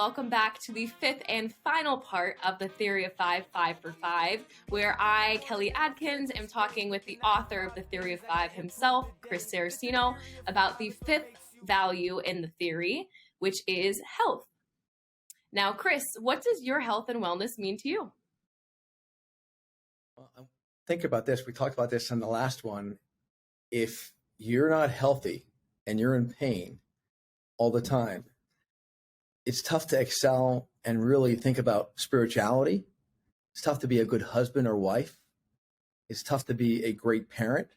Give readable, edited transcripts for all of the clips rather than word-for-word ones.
welcome back to the fifth and final part of the Theory of Five, 5 for 5, where I, Kelly Adkins, am talking with the author of the Theory of Five himself, Chris Saraceno, about the fifth value in the theory, which is health. Now, Chris, what does your health and wellness mean to you? Well, think about this. We talked about this in the last one. If you're not healthy and you're in pain all the time, it's tough to excel and really think about spirituality. It's tough to be a good husband or wife. It's tough to be a great parent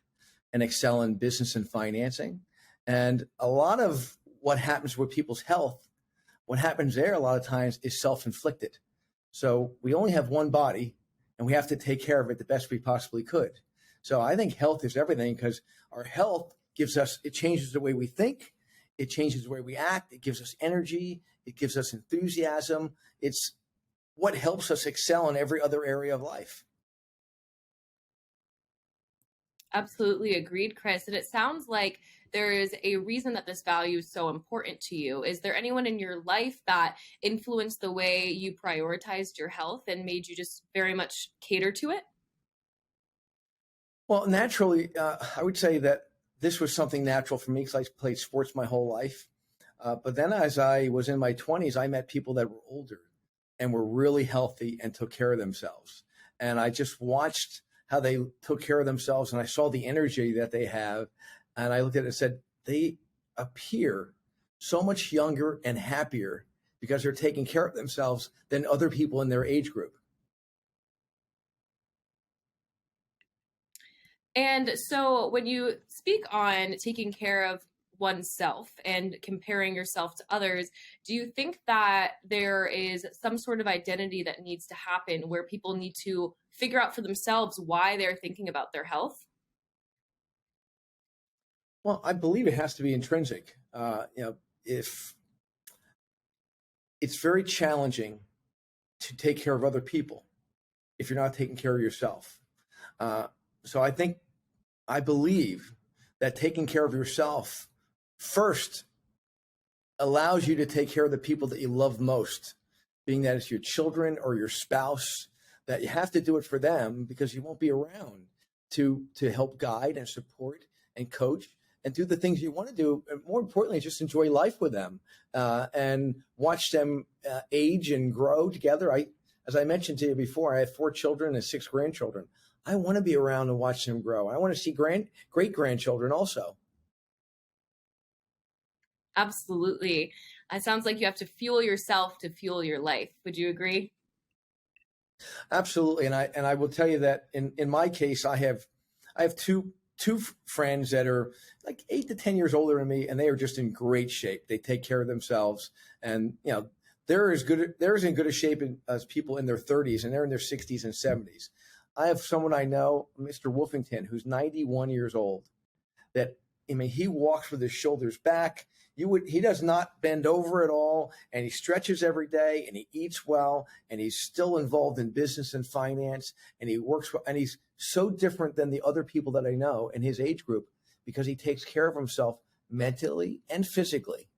and excel in business and financing. And a lot of what happens with people's health, what happens there a lot of times is self-inflicted. So we only have one body and we have to take care of it the best we possibly could. So I think health is everything, because our health gives us, it changes the way we think. It changes the way we act. It gives us energy. It gives us enthusiasm. It's what helps us excel in every other area of life. Absolutely agreed, Chris. And it sounds like there is a reason that this value is so important to you. Is there anyone in your life that influenced the way you prioritized your health and made you just very much cater to it? Well, naturally, I would say that this was something natural for me because I played sports my whole life. But then as I was in my 20s, I met people that were older and were really healthy and took care of themselves. And I just watched how they took care of themselves, and I saw the energy that they have. And I looked at it and said, they appear so much younger and happier because they're taking care of themselves than other people in their age group. And so when you speak on taking care of oneself and comparing yourself to others, do you think that there is some sort of identity that needs to happen where people need to figure out for themselves why they're thinking about their health? Well, I believe it has to be intrinsic. If it's very challenging to take care of other people if you're not taking care of yourself. So I believe that taking care of yourself first allows you to take care of the people that you love most, being that it's your children or your spouse, that you have to do it for them because you won't be around to help guide and support and coach and do the things you want to do. And more importantly, just enjoy life with them and watch them age and grow together. As I mentioned to you before, I have 4 children and 6 grandchildren. I want to be around and watch them grow. I want to see great grandchildren also. Absolutely. It sounds like you have to fuel yourself to fuel your life. Would you agree? Absolutely. And I will tell you that in my case, I have two friends that are like 8 to 10 years older than me, and they are just in great shape. They take care of themselves, and they're as in good a shape as people in their 30s, and they're in their 60s and 70s. I have someone I know, Mr. Wolfington, who's 91 years old, that, he walks with his shoulders back. He does not bend over at all, and he stretches every day, and he eats well, and he's still involved in business and finance, and he works, and he's so different than the other people that I know in his age group because he takes care of himself mentally and physically.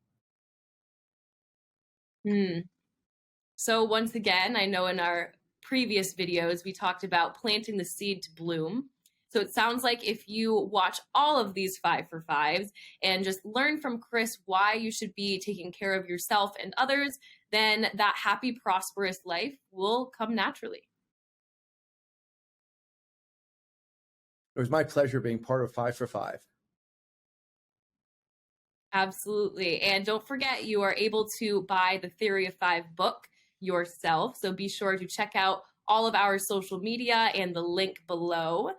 So once again, I know in our previous videos, we talked about planting the seed to bloom. So it sounds like if you watch all of these 5 for 5s and just learn from Chris why you should be taking care of yourself and others, then that happy, prosperous life will come naturally. It was my pleasure being part of 5 for 5. Absolutely. And don't forget, you are able to buy the Theory of Five book yourself. So be sure to check out all of our social media and the link below,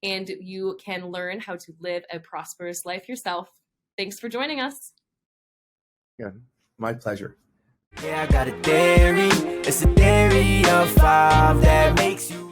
and you can learn how to live a prosperous life yourself. Thanks for joining us. Yeah, my pleasure. Yeah, I got a theory. It's a theory of 5 that makes you